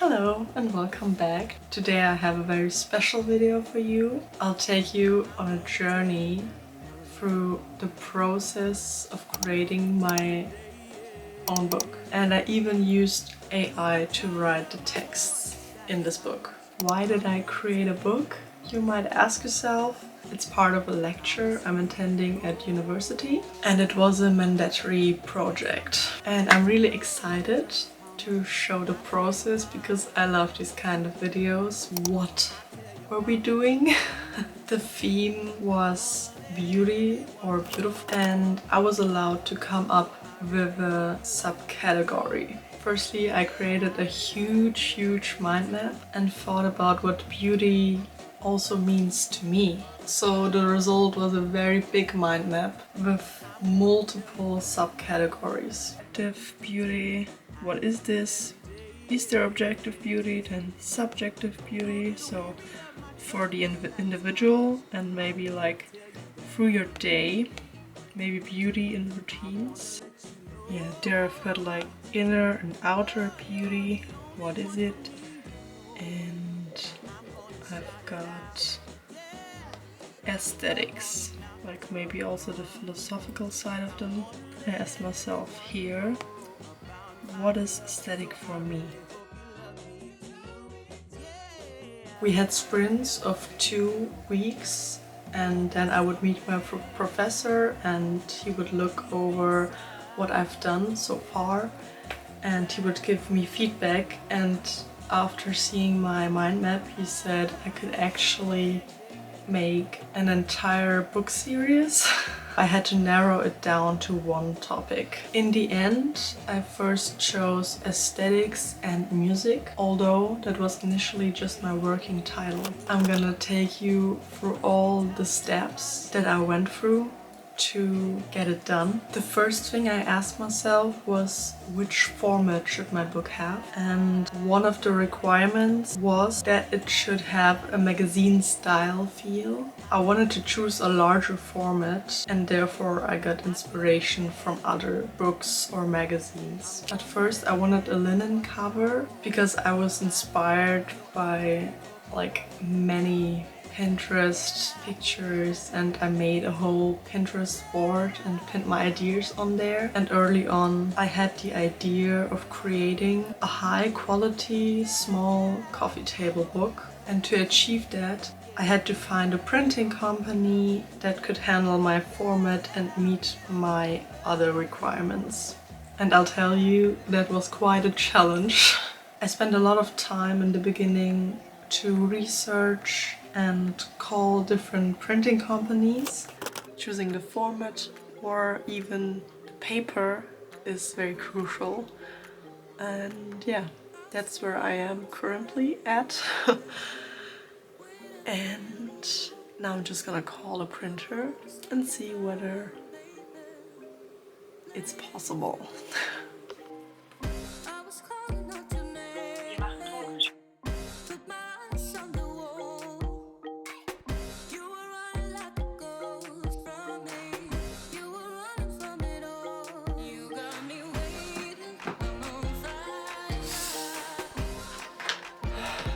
Hello and welcome back. Today I have a very special video for you. I'll take you on a journey through the process of creating my own book. And I even used AI to write the texts in this book. Why did I create a book? You might ask yourself. It's part of a lecture I'm attending at university and it was a mandatory project. And I'm really excited to show the process because I love these kind of videos. What were we doing? The theme was beauty or beautiful and I was allowed to come up with a subcategory. Firstly, I created a huge mind map and thought about what beauty also means to me. So the result was a very big mind map with multiple subcategories. Objective beauty, what is this? Is there objective beauty, then subjective beauty? So for the individual and maybe like through your day, maybe beauty in routines. Yeah, there I've got like inner and outer beauty, what is it? And I've got aesthetics, like maybe also the philosophical side of them. I asked myself here, what is aesthetic for me? We had sprints of 2 weeks and then I would meet my professor and he would look over what I've done so far and he would give me feedback, and after seeing my mind map he said I could actually make an entire book series. I had to narrow it down to one topic. In the end, I first chose aesthetics and music, although that was initially just my working title. I'm gonna take you through all the steps that I went through to get it done. The first thing I asked myself was which format should my book have, and one of the requirements was that it should have a magazine style feel. I wanted to choose a larger format and therefore I got inspiration from other books or magazines. At first I wanted a linen cover because I was inspired by like many Pinterest pictures and I made a whole Pinterest board and pinned my ideas on there. And early on I had the idea of creating a high quality small coffee table book, and to achieve that I had to find a printing company that could handle my format and meet my other requirements. And I'll tell you, that was quite a challenge. I spent a lot of time in the beginning to research and call different printing companies. Choosing the format or even the paper is very crucial. And yeah, that's where I am currently at. And now I'm just gonna call a printer and see whether it's possible.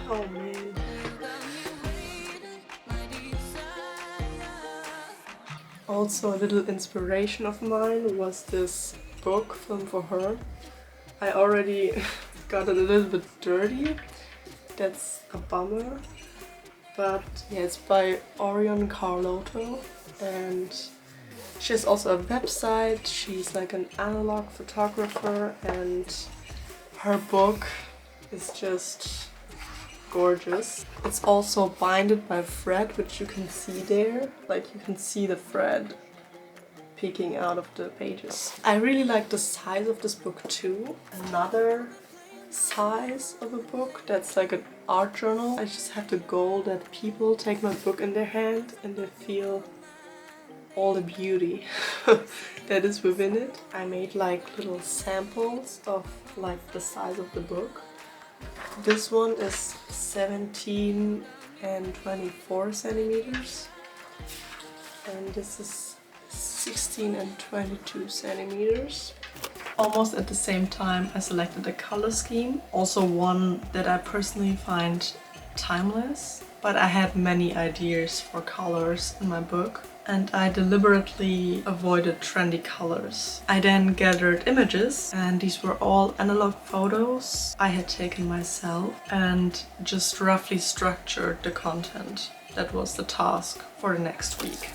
Oh man. Also a little inspiration of mine was this book, Film for Her. I already got it a little bit dirty. That's a bummer. But yeah, it's by Orion Carlotto and she has also a website. She's like an analog photographer and her book is just gorgeous. It's also binded by thread, which you can see there. Like you can see the thread peeking out of the pages. I really like the size of this book too. Another size of a book that's like an art journal. I just have the goal that people take my book in their hand and they feel all the beauty that is within it. I made like little samples of like the size of the book. This one is 17 and 24 centimeters and this is 16 and 22 centimeters. Almost at the same time I selected a color scheme, also one that I personally find timeless, but I had many ideas for colors in my book and I deliberately avoided trendy colors. I then gathered images and these were all analog photos I had taken myself and just roughly structured the content. That was the task for the next week.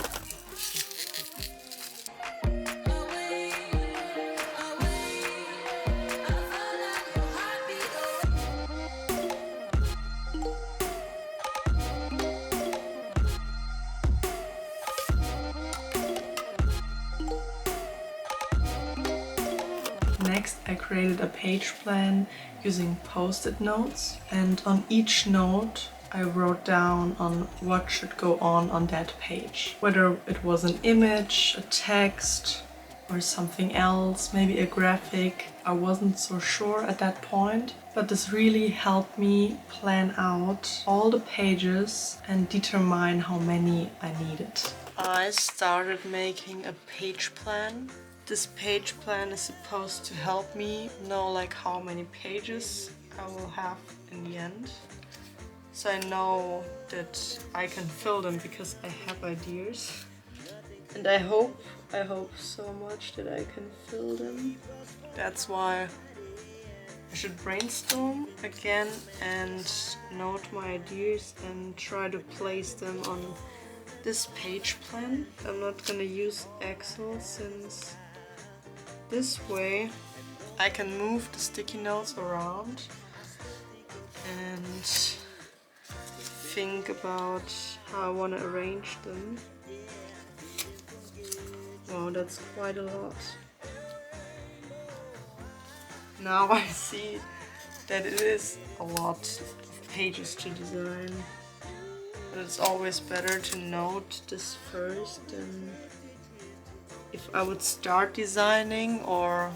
Next, I created a page plan using post-it notes, and on each note I wrote down on what should go on that page. Whether it was an image, a text, or something else, maybe a graphic. I wasn't so sure at that point, but this really helped me plan out all the pages and determine how many I needed. I started making a page plan. This page plan is supposed to help me know like how many pages I will have in the end. So I know that I can fill them because I have ideas. And I hope so much that I can fill them. That's why I should brainstorm again and note my ideas and try to place them on this page plan. I'm not gonna use Excel since this way I can move the sticky notes around and think about how I want to arrange them. Wow, that's quite a lot. Now I see that it is a lot of pages to design. But it's always better to note this first and if I would start designing or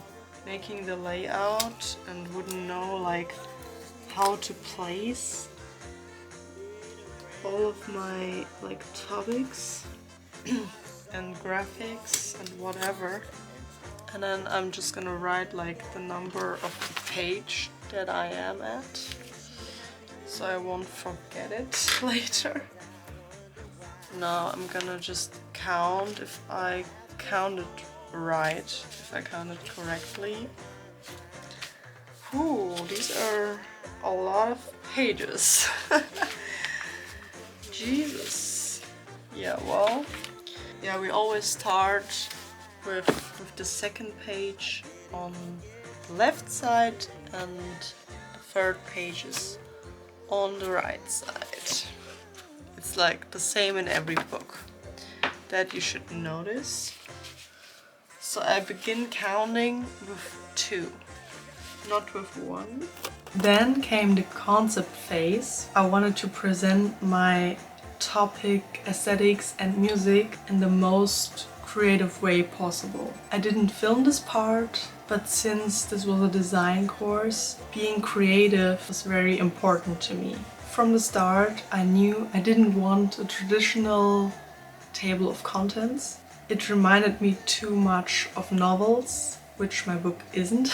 making the layout and wouldn't know like how to place all of my like topics and graphics and whatever, and then I'm just gonna write like the number of the page that I am at so I won't forget it later. Now I'm gonna just count if I counted right, if I counted correctly. Ooh, these are a lot of pages. Jesus. Yeah, well, yeah, we always start with the second page on the left side and the third page is on the right side. It's like the same in every book. That you should notice. So I begin counting with 2, not with 1. Then came the concept phase. I wanted to present my topic, aesthetics and music in the most creative way possible. I didn't film this part, but since this was a design course, being creative was very important to me. From the start, I knew I didn't want a traditional table of contents. It reminded me too much of novels, which my book isn't,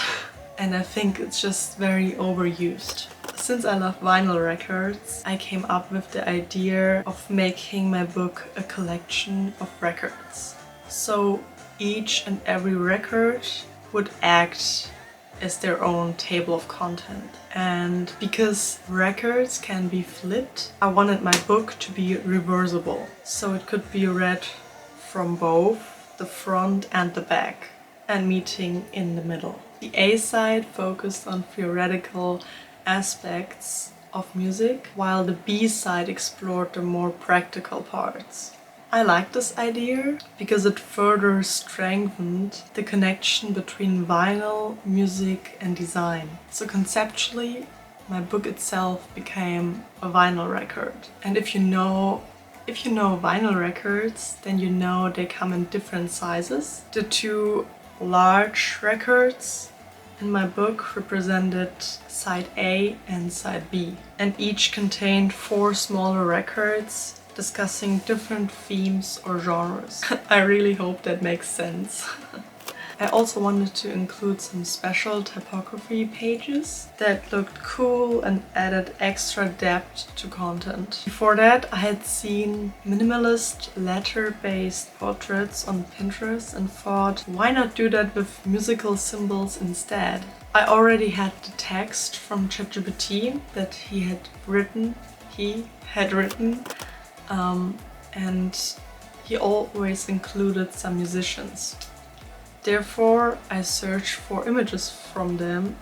and I think it's just very overused. Since I love vinyl records, I came up with the idea of making my book a collection of records. So each and every record would act as their own table of content. And because records can be flipped, I wanted my book to be reversible. So it could be read from both the front and the back and meeting in the middle. The A side focused on theoretical aspects of music, while the B side explored the more practical parts. I like this idea because it further strengthened the connection between vinyl, music and design. So conceptually, my book itself became a vinyl record. And if you know vinyl records, then you know they come in different sizes. The 2 large records in my book represented side A and side B, and each contained 4 smaller records discussing different themes or genres. I really hope that makes sense. I also wanted to include some special typography pages that looked cool and added extra depth to content. Before that, I had seen minimalist letter-based portraits on Pinterest and thought, why not do that with musical symbols instead? I already had the text from ChatGPT that he had written, and he always included some musicians. Therefore, I searched for images from them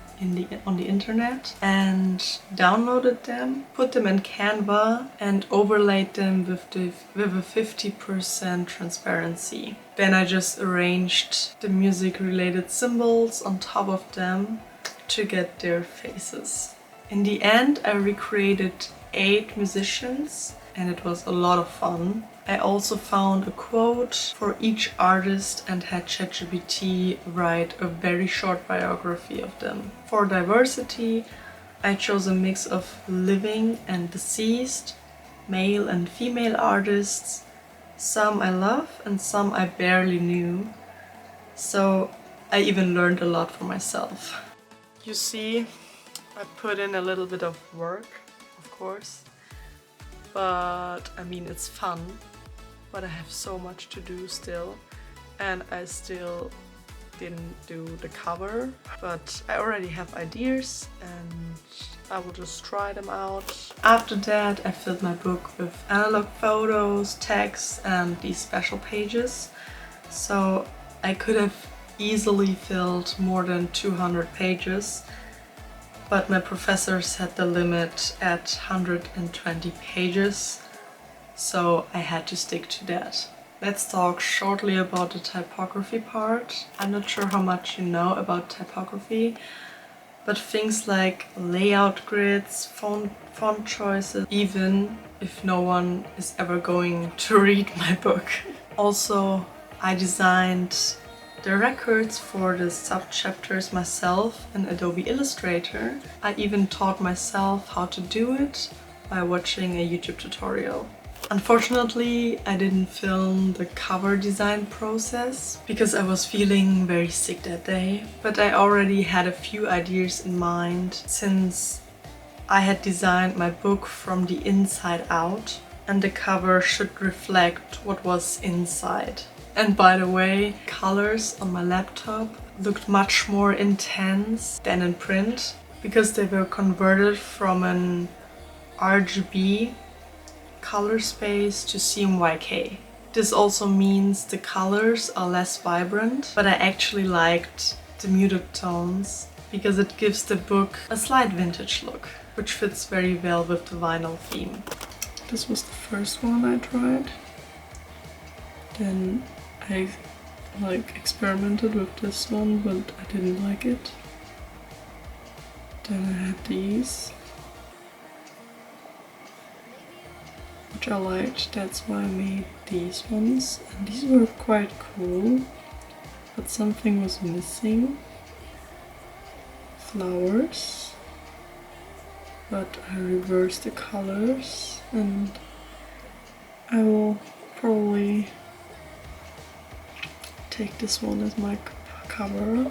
on the internet and downloaded them, put them in Canva and overlaid them with a 50% transparency. Then I just arranged the music-related symbols on top of them to get their faces. In the end, I recreated 8 musicians and it was a lot of fun. I also found a quote for each artist and had ChatGPT write a very short biography of them. For diversity, I chose a mix of living and deceased, male and female artists. Some I love and some I barely knew. So I even learned a lot for myself. You see, I put in a little bit of work, of course. But I mean, it's fun. But I have so much to do still, and I still didn't do the cover, but I already have ideas and I will just try them out. After that, I filled my book with analog photos, text and these special pages, so I could have easily filled more than 200 pages, but my professor set the limit at 120 pages. So I had to stick to that. Let's talk shortly about the typography part. I'm not sure how much you know about typography, but things like layout grids, font choices, even if no one is ever going to read my book. Also, I designed the records for the sub-chapters myself in Adobe Illustrator. I even taught myself how to do it by watching a YouTube tutorial. Unfortunately, I didn't film the cover design process because I was feeling very sick that day, but I already had a few ideas in mind since I had designed my book from the inside out and the cover should reflect what was inside. And by the way, colors on my laptop looked much more intense than in print because they were converted from an RGB color space to CMYK. This also means the colors are less vibrant, but I actually liked the muted tones because it gives the book a slight vintage look, which fits very well with the vinyl theme. This was the first one I tried. Then I experimented with this one, but I didn't like it. Then I had these, which I liked, that's why I made these ones. And these were quite cool, but something was missing. Flowers. But I reversed the colors and I will probably take this one as my cover.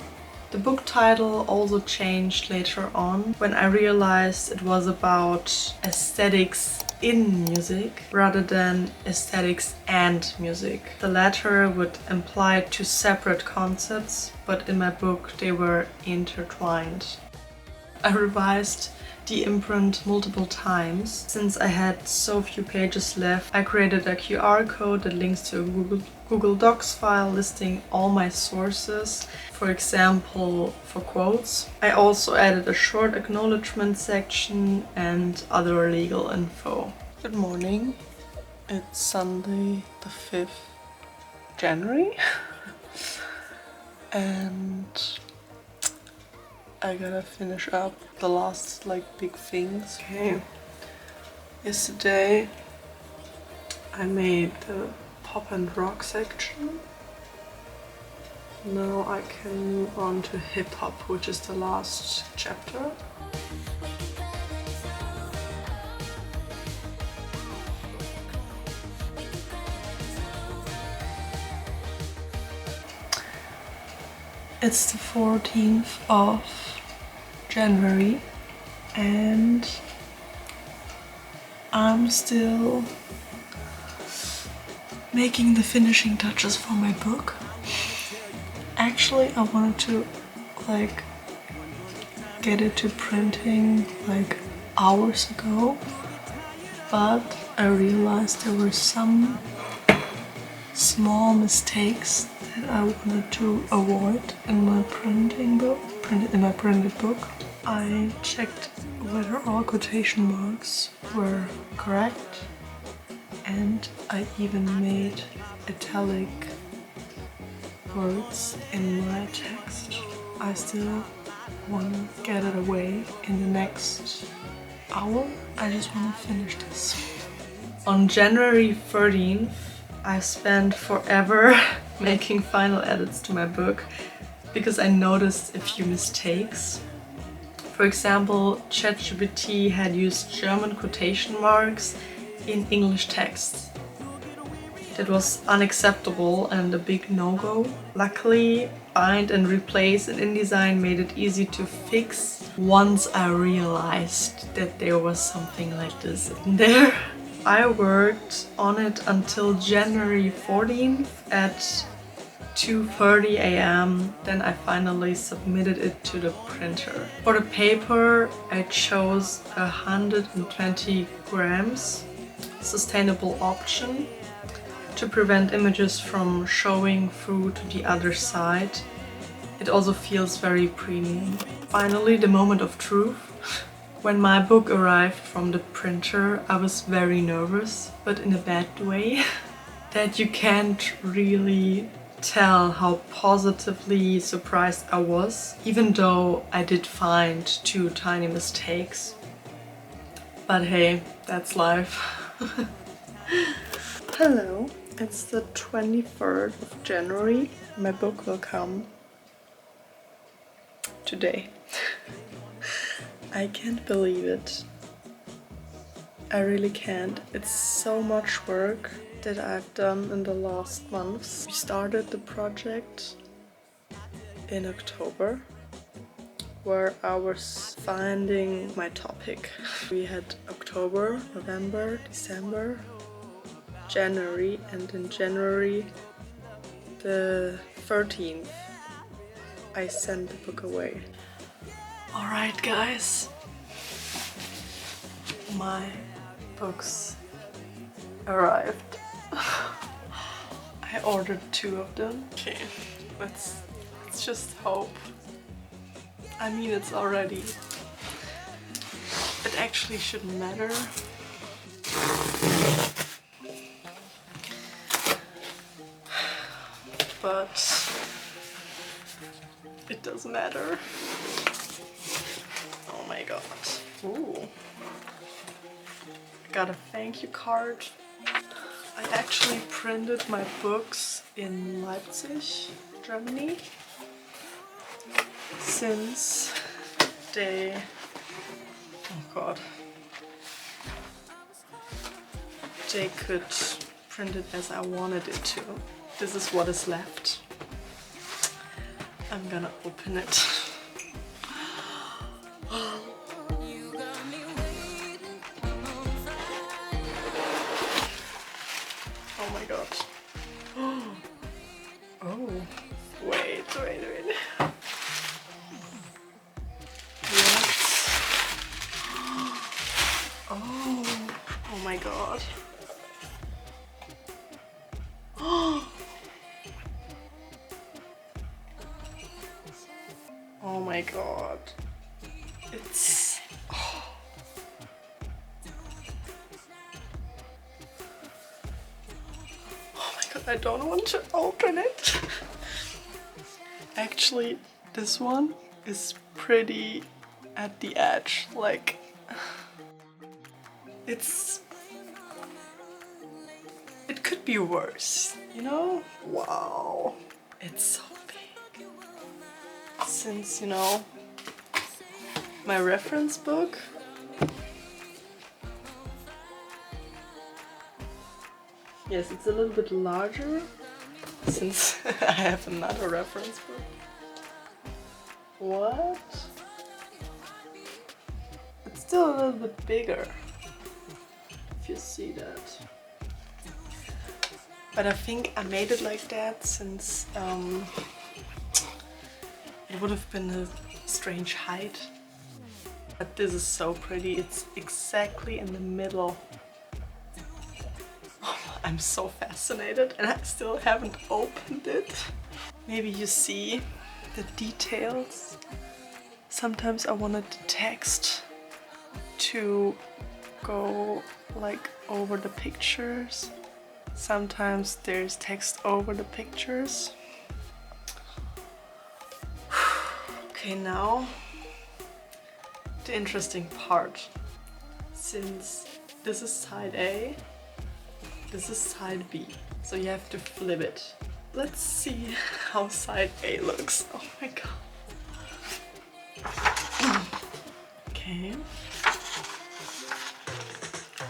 The book title also changed later on when I realized it was about aesthetics in music rather than aesthetics and music. The latter would imply two separate concepts, but in my book they were intertwined. I revised the imprint multiple times. Since I had so few pages left, I created a QR code that links to a Google Docs file listing all my sources, for example, for quotes. I also added a short acknowledgement section and other legal info. Good morning. It's Sunday the 5th January and I gotta finish up the last big things. Okay. Yesterday I made the pop and rock section. Now I can move on to hip hop, which is the last chapter. It's the 14th of January and I'm still making the finishing touches for my book. Actually, I wanted to like get it to printing like hours ago, but I realized there were some small mistakes that I wanted to avoid in my printed book. I checked whether all quotation marks were correct, and I even made italic words in my text. I still want to get it away in the next hour. I just want to finish this. On January 13th, I spent forever making final edits to my book because I noticed a few mistakes. For example, ChatGPT had used German quotation marks in English text. That was unacceptable and a big no-go. Luckily, Bind and Replace in InDesign made it easy to fix once I realized that there was something like this in there. I worked on it until January 14th at 2:30 a.m. Then I finally submitted it to the printer. For the paper, I chose 120 grams sustainable option to prevent images from showing through to the other side. It also feels very premium. Finally, the moment of truth. When my book arrived from the printer, I was very nervous, but in a bad way. That you can't really tell how positively surprised I was, even though I did find 2 tiny mistakes. But hey, that's life. Hello, it's the 23rd of January. My book will come today. I can't believe it. I really can't. It's so much work that I've done in the last months. We started the project in October, where I was finding my topic. We had October, November, December, January, and in January the 13th I sent the book away. Alright guys, my books arrived. I ordered 2 of them. Okay, let's just hope. I mean, it's already... It actually shouldn't matter. But it does matter. Oh my god. Ooh. I got a thank you card. I actually printed my books in Leipzig, Germany, since they... Oh god. They could print it as I wanted it to. This is what is left. I'm gonna open it. Oh my god. Oh, wait. Yes. Oh my god. Oh my god. It's... Oh my god, I don't want to open it. Actually, this one is pretty at the edge, like... It could be worse, you know? Wow. It's so big. Since, you know, my reference book. Yes, it's a little bit larger since I have another reference book. What? It's still a little bit bigger, if you see that. But I think I made it like that since it would have been a strange height. But this is so pretty, it's exactly in the middle. I'm so fascinated and I still haven't opened it. Maybe you see the details. Sometimes I wanted the text to go like over the pictures. Sometimes there's text over the pictures. Okay, now the interesting part. Since this is side A, this is side B, so you have to flip it. Let's see how side A looks. Oh my god. Okay.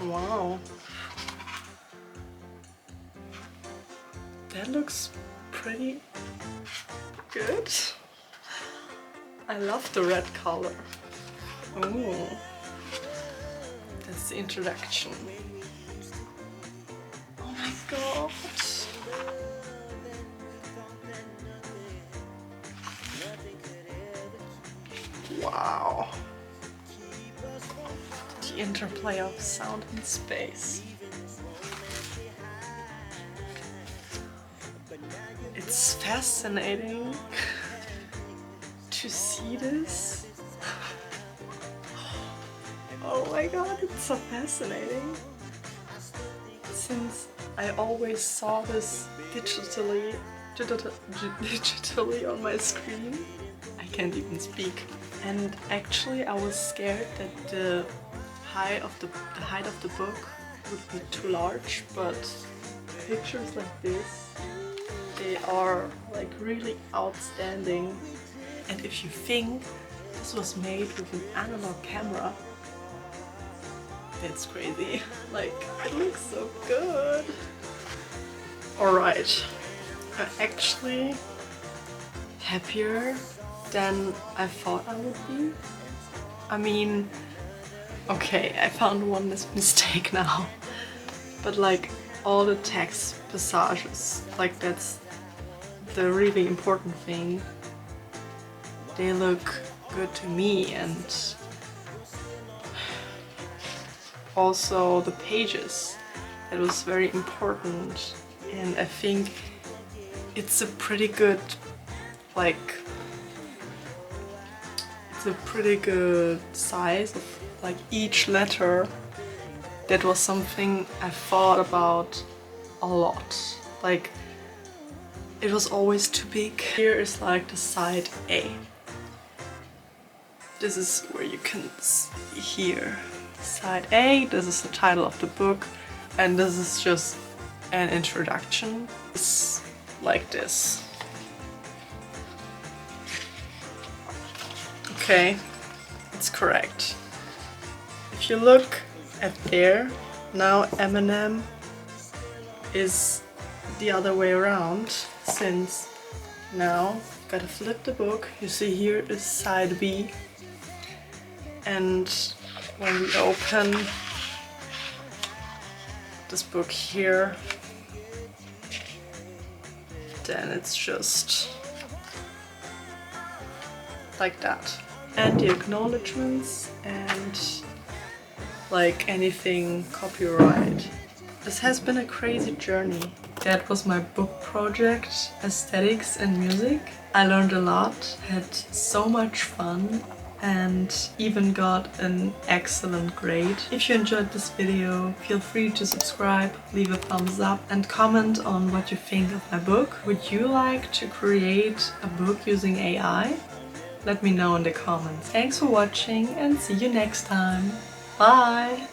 Wow. That looks pretty good. I love the red color. Oh, that's the introduction. Oh my god. Wow. The interplay of sound and space. It's fascinating to see this. Oh my god, it's so fascinating. Since I always saw this digitally on my screen. I can't even speak. And actually I was scared that the height of the book would be too large, but pictures like this, they are like really outstanding. And if you think this was made with an analog camera, that's crazy. Like, it looks so good. Alright, I'm actually happier than I thought I would be. I mean, okay, I found one mistake now, but like all the text passages, like that's the really important thing. They look good to me, and also the pages. It was very important, and I think it's a pretty good, like, it's a pretty good size of like each letter. That was something I thought about a lot. Like, it was always too big. Here is like the side A. This is where you can see here. Side A, this is the title of the book, and this is just an introduction. It's like this. Okay, it's correct. If you look at there, now Eminem is the other way around, since now gotta flip the book. You see here is side B, and when we open this book here, then it's just like that. And the acknowledgements and like anything copyright. This has been a crazy journey. That was my book project, Aesthetics and Music. I learned a lot, had so much fun, and even got an excellent grade. If you enjoyed this video, feel free to subscribe, leave a thumbs up and comment on what you think of my book. Would you like to create a book using AI? Let me know in the comments. Thanks for watching and see you next time. Bye!